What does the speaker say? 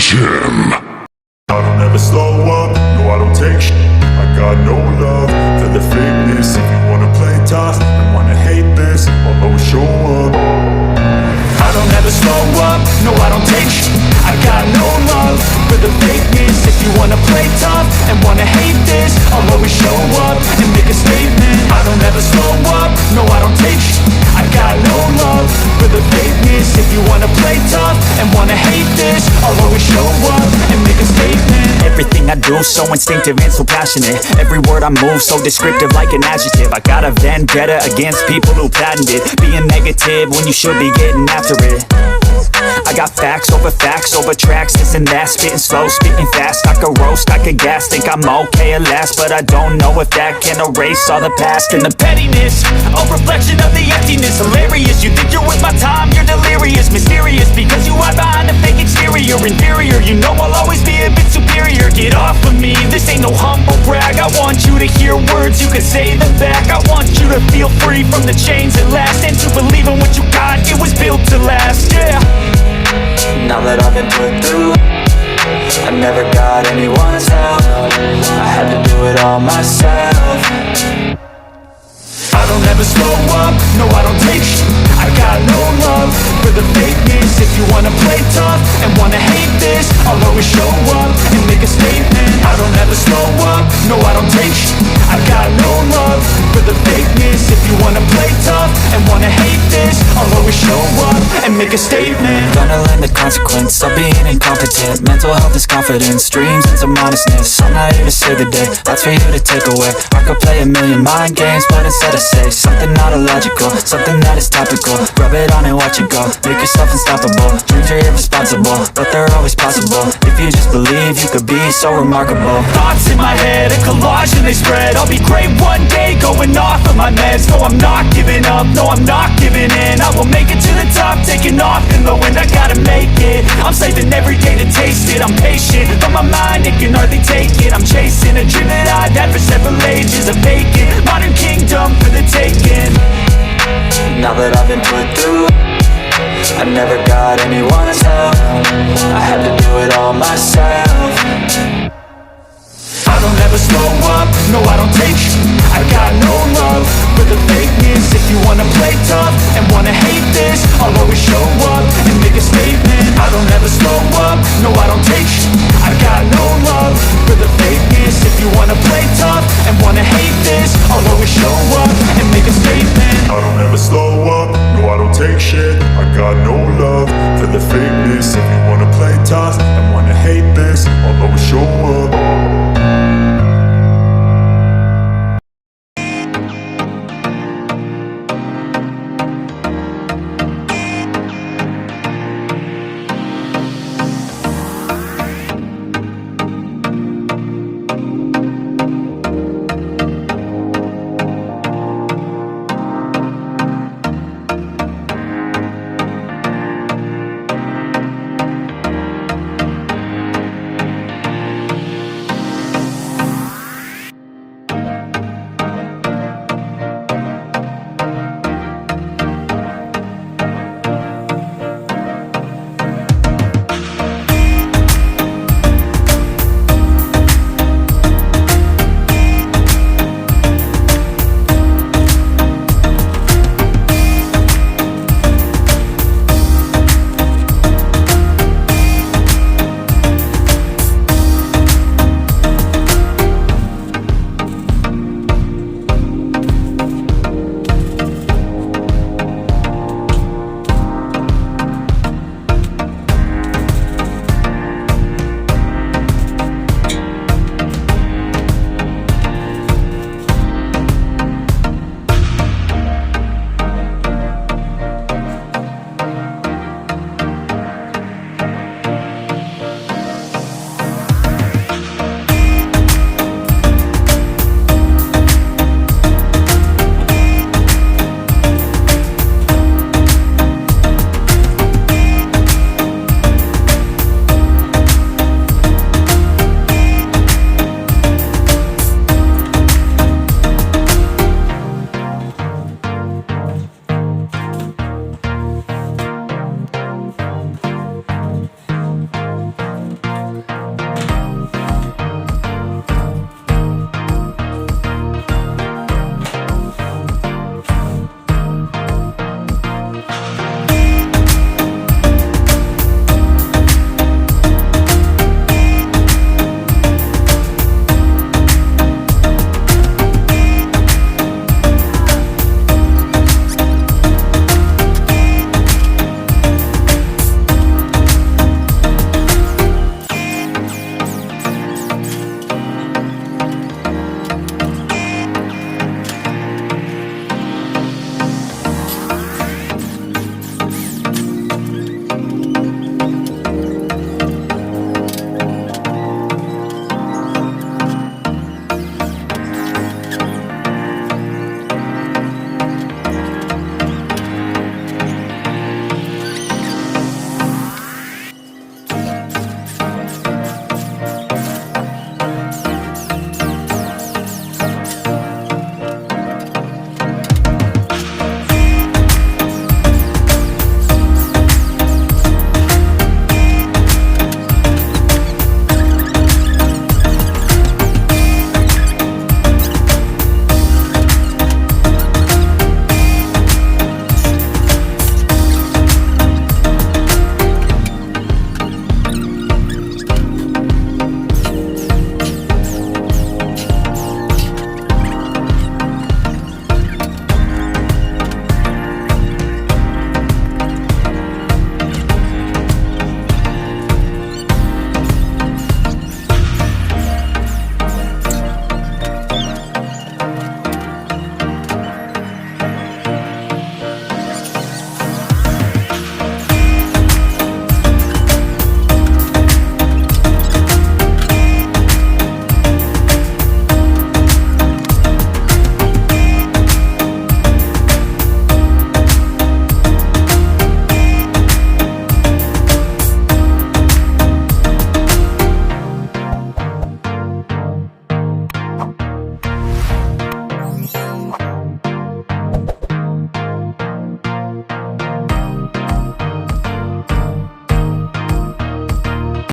Gym. I don't ever slow up, no I don't take shit. I got no love for the fakeness. If you wanna play tough and wanna hate this, I'll always show up. I don't ever slow up, no I don't take shit. I got no love for the fakeness. If you wanna play tough and wanna hate this, I'll always show up and make a statement. I don't ever slow up, no I don't take shit. I got no love for the fakeness. If you wanna play tough and wanna hate this, I'll always show up and make a statement. Everything I do so instinctive and so passionate. Every word I move so descriptive like an adjective. I got a vendetta against people who patented being negative when you should be getting after it. I got facts over tracks, this and that. Spitting slow, spitting fast. I could roast, I could gas. Think I'm okay at last, but I don't know if that can erase all the past. And the pettiness, a reflection of the emptiness. Hilarious, you think you're worth my time, you're delirious. Mysterious, because you hide behind a fake exterior. Inferior, you know I'll always be a bit superior. Get off of me, this ain't no humble brag. I want you to hear words, you can say them back. I want you to feel free from the chains at last, and to believe in what you got, it was built to last, yeah. Now that I've been put through, I never got anyone's help. I had to do it all myself. I don't ever slow up, no I don't take shit. I got no love for the fakeness. If you wanna play tough and wanna hate this, I'll always show up and make a statement. I don't ever slow up, no I don't take shit. I got no love for the fakeness. If you wanna play tough and wanna hate this, I'll always show up and make a statement. Gonna learn the consequence of being incompetent. Mental health is confidence, dreams and some honestness. I'm not here to save the day, that's for you to take away. I could play a million mind games, but instead I say something not illogical, something that is topical. Rub it on and watch it go, make yourself unstoppable. Dreams are irresponsible, but they're always possible. If you just believe, you could be so remarkable. Thoughts in my head, a collage and they spread. I'll be great one day, going off of my meds. No, I'm not giving up, no, I'm not giving in. I will make it to the top, taking off in the wind. I gotta make it, I'm saving every day to taste it. I'm patient, but my mind, it can hardly take it. I'm chasing a dream that I've had for several ages. A vacant, modern kingdom for the taking. Now that I've been put through, I never got anyone's help. I had to do it all myself. I don't ever slow up, no I don't take shit. I got no love for the fakeness. If you wanna play tough and wanna hate this, I'll always show up and make a statement. I don't ever slow up, no I don't take shit. I got no love for the fakeness. If you wanna play tough and wanna hate this, I'll always show up and make a statement. I don't ever slow up, no I don't take shit. I got no love for the fakeness. If you